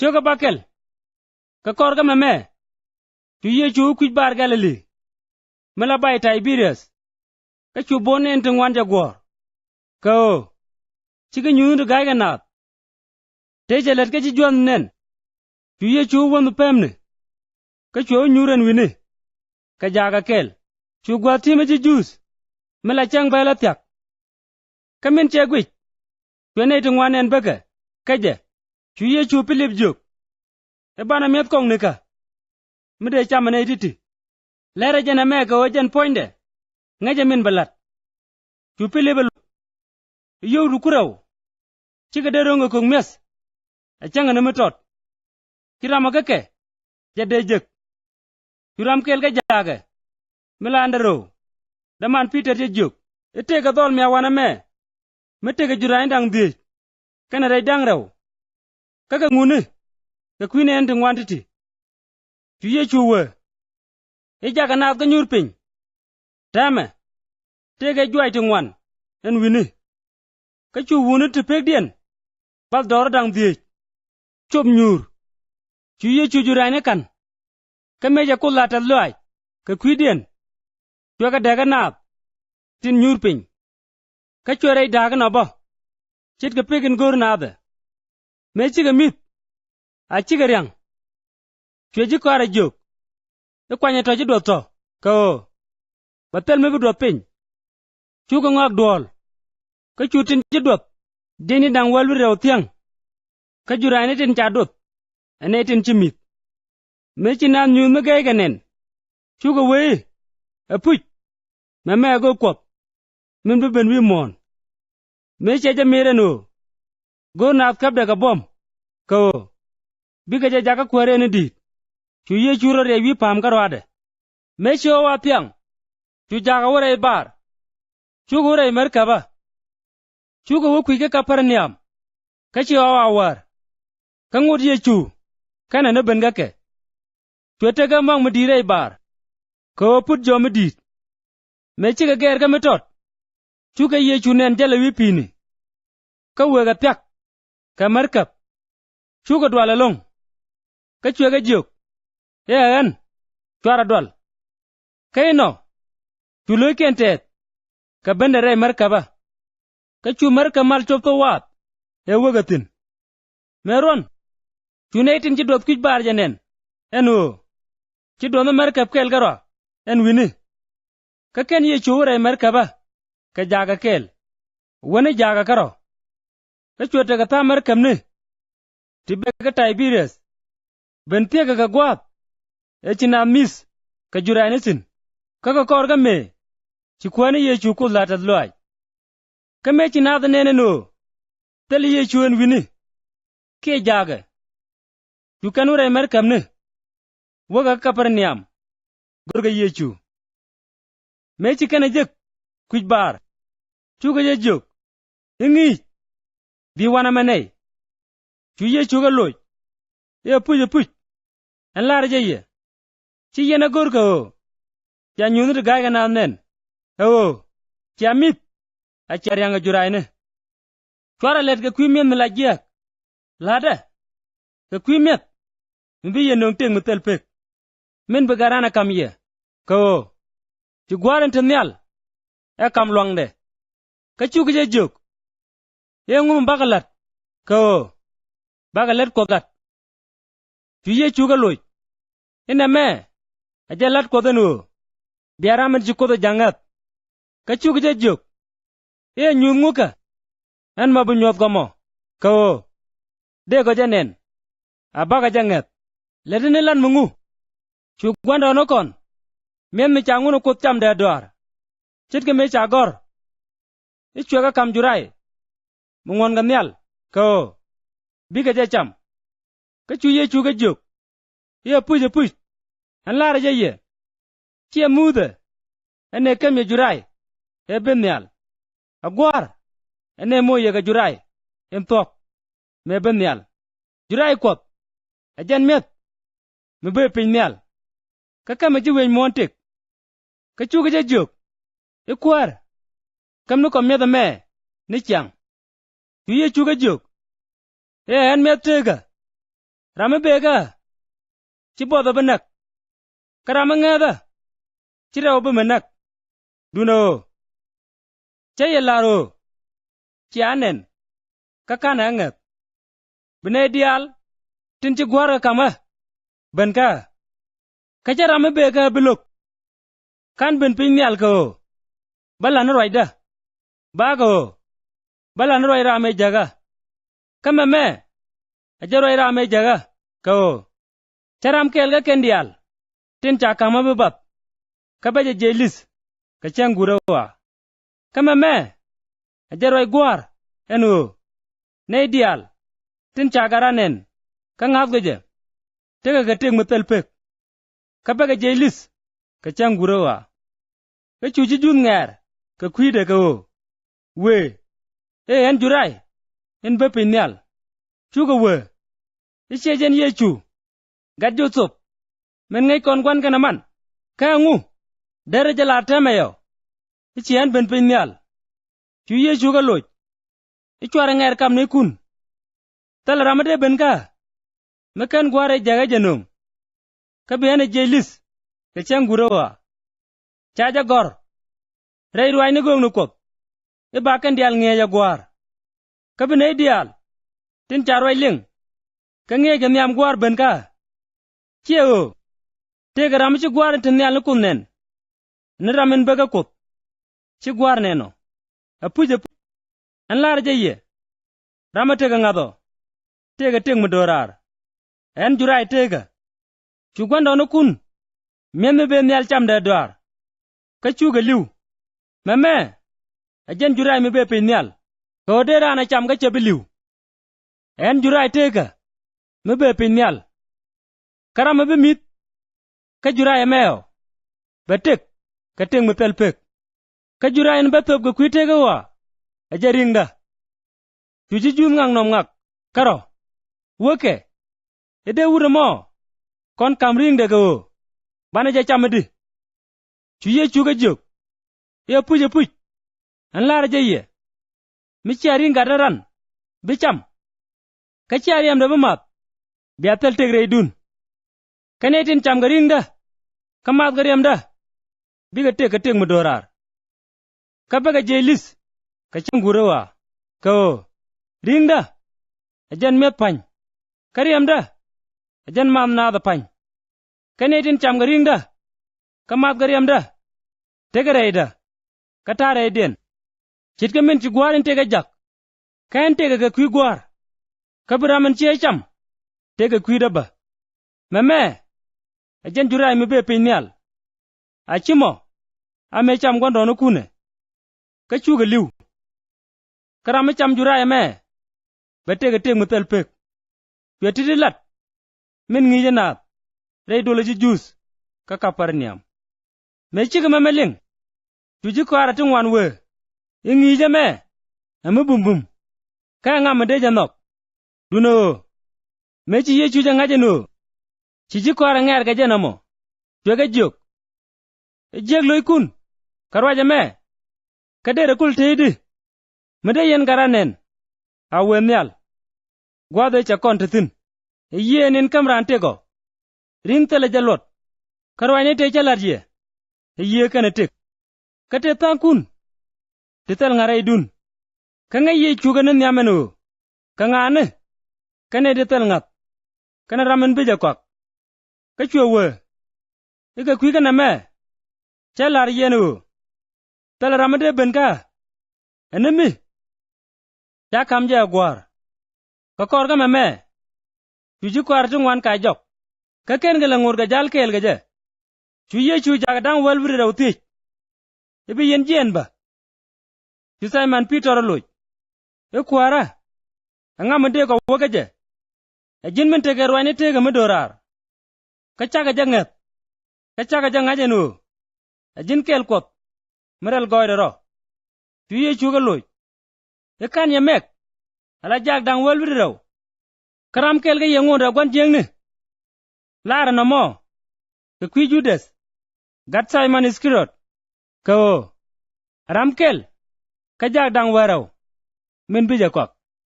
Choga bakel. Ka korga meme. Tu Yesu kuj bar Galilee. Mela bay Tiberias. Ka chu bon en tungwan jagwar. Ka o. Chika nyundu gaiga naat. Teja let ka chi juan nen. Tu Yesu wandu pemne. Ka chu nyuren wini. Ka jaga kel. Chu gwa tima chi jus. Mela chang bay la tiak. Ka min che gwich. Twene tungwan en baka. Kaja. Tu Yesu pilip juk. E bana miet kong nika. Mide chamane titi. Lera jana meka wajan poinde. Ngaja min balat. Tu pilip lu. Yow du kuraw. Chika deronga kong mes. A changa na metot. Kirama kake. Jade jek. Turam kel ka jaga. Mila andaro. Daman Peter juk. Ite ka dol mi awana me. Mete ka jurain dang di. Kana ray dang raw. Kaka nguni. Ka kwine ente ngwantiti. Tu Yesu we. Ija ka naat ka nyurping. Tame. Tege juai tingwan. En wini. Ka chu wuni te pek dien. Bal doro dang di. Chop nyur. Tu Yesu jurain kan. Ka meja kulata loy. Ka kwidien. Chua ka daga naat. Tin nyurping. Ka chua daga na ba. Chit ka pekin gor naada. Mechi ka mit. A chiga riang. Chua ji kwara juk. E kwanya toji do to. Ka o. Batel me do ping. Chu ka ngak duol. Ka chu tin ji dot. Dini dang walwi rew tiang. Ka jurain tin chadot. Ane tin chimit. Mechi nan nyun me gay ganen. Chu ka wei. A puch. Me go kwap. Min be ben wi mon. Mechi aja mere no. Go naat kap daga bom. Ka o. Biga jaga kware ni dit. Tu Yesu re wi pam karwade. Mechi o wa tiang. Tu jaga wore bar. Chu gore merkaba. Chu go kwike Kapernaum. Kachi o wa war. Kangod Yesu. Kana na ben gake. Tu tega mang medire bar. Ko put jo medit. Mechi ga ger ga metot. Chu ga Yesu nen jala wi pini. Ka wega pyak. Ka merkab. Chu ga dwala long. Ka chwe ga juk. An. Chwara dwal. Kaino. Tu loy kentet. Ka bende rey merkaba. Ka chu merkab mal chop to wat. E wagatin. Meron. Tu neitin chi dot kuj bar janen. En o. Chi dono merkab kel garo. En wini. Ka ken Yesu rey merkaba. Ka jaga kel. Wani jaga karo. Ka chwe ta ta merkab ni. Tibe ka Tiberias. Bentia ka gwat. Echina mis. Ka juranisin. Kaka korga me. Chikwani Yesu kulata loy. Ka me china da nene no. Tali Yesu en wini. Ke jaga. Yukanu rey merkab ni. Waga Kapernaum. Gorga Yesu. Mechi kana jek. Kuj bar. Chuga je juk. Ingi. Di wana manay. Tu Yesu ga loy. Ya puj. En lar jaye. Chi yena gorga o. Ya nyunu gaiga na nen. O. Chi amit. A charianga juraine. Chwara let ga kwimien mila giyak. Lada. Ga kwimiet. Mbi ye nong ting mutel pek. Min begarana kam ye. Ka o. Chi gwaren tenyal. E kam luangde. Ka chuga je juk. Ye ngum bagalat. Ka o. Bagalat kogat. Tu Yesu ga loy. Ina me. Ajalat kodenu. Biaraman jikodo jangat. Ka chuga je juk. Ye nyun nguka. En mabunyot gomo. Ka o. De go janen. Abaga jangat. Ledene lan mungu. Chugwanda onokon. Mien mi changuno kut cham de doar. Chitke me chagor. Ichwega kam jurai. Mungon gamnyal. Ka o. Biga je cham. Ka chu Yesu ga juk. Ye puj. An lara je ye. Chia muda. Ene kem ye jurai. E benyal. Agwar. Ene mo ye ga jurai. Em tok. Me benyal. Jurai kwat. Ajan met. Me be pinyal. Ka kama ji wen montek. Ka chu ga je juk. E kwar. Kam no kom meda me. Ni chang. Tu Yesu ga juk. E en me tega. rama bega ci bodo benak karama ngada ci rew be menak duno ci yelaro ci anen kakana ngat bene dial tin ci gwara kama benka kaca rama bega beluk kan ben pinyal ko balan roida bago balan roi rame jaga kama me ajaroi rame jaga ko caram kelga kendial tin ca kama bebab kabaje jelis kacang gurawa kama me ajaroi gwar enu ne dial tin ca garanen kangaf geje tega gatek mutelpek kabaje jelis kacang gurawa kacuci jun ngar ka kwide ko we en jurai en bepinyal chuga we ichejen yechu gadjo sop men ngai kon kwan kana man kangu dere jala tamayo ichien ben pinyal chu yechu ga loj ichwara ngar kam ne kun tal ramade ben ka mekan gware jaga janum kabene jelis ke changurawa chaja gor rei ruai ne gong nukop e bakan dial ngeya gwar kabene dial tin charwai ling ka ngeja nyam gwar ben ka cheo te garam chi gwar tin nyal kunnen ne ramen baga kop chi gwar neno apuje an lar jeye ramate ga ngado tega teng mudorar en jurai tega chu gwando no kun memme be nyal cham de dwar ka chuga liu meme ajen jurai me be pinyal ko de rana cham ga chebiliu en jurai tega me be pinyal karam be mit ka jurai meo betek ka teng me pelpek ka jurai en betop go kwitega wa ajaringa tuji jun ngang nom ngak karo woke ede wuro mo kon kamring de go bana ja chamedi chuye chuga jok ye puje puj an lara jeye mi chari ngadaran bicham ka chari am de bamat biatel tegre dun kanetin cham garing da kamat garem da biga tek tek mudorar kabaga jelis ka changurawa ko ringda ajan met pany kariem da ajan mam na da pany kanetin cham garing da kamat garem da tegare da katare den chit ka men ci gwarin tega jak kan tega ga kwi gwar kabra men ci cham tega kwi da ba meme ajan jurai me be pinyal achimo ame cham gondo no kune ka chuga liu karam cham jurai me be tega teg mutel pek yetiti lat men ngi jana rei dole ji jus ka kaparniam me chiga memeling tuji kwara tin wan we ingi jame amu bumbum ka ngam de janok duno me chi yechu janga jeno chiji kwara ngar ga janamo twega jok jeg loy kun karwa jame kadere kul teedi mede yen garanen awemyal gwado cha kontin yenin kamran tego ring tele jalot karwa ne te chalarje ye kana tek kate tankun titel ngarai dun kanga ye chuganen nyameno kanga ne kane titel ngat kana ramen beja kwak ka chwewe ika kwi kana me chalar yenu tel ramade benka enemi ya kamje gwar ka korga meme tuji kwar tungwan ka jok ka ken gele ngur ga jal kel gaje chuye chu jagdang walbri rawti ibi yen jen ba tu Simon Peter loj e kwara angam de ko wogaje e jin men te gerwani te ga medorar ka chaga jangat ka chaga jangaje no e jin kel kot merel goyde ro tu ye chuga loj e kan yemek ala jagdang walbri raw karam kel ga yengonda gwan jengni lara no mo ke kwi Judas gat Simon Iscariot ko ramkel ka jagdang waraw men bija kwak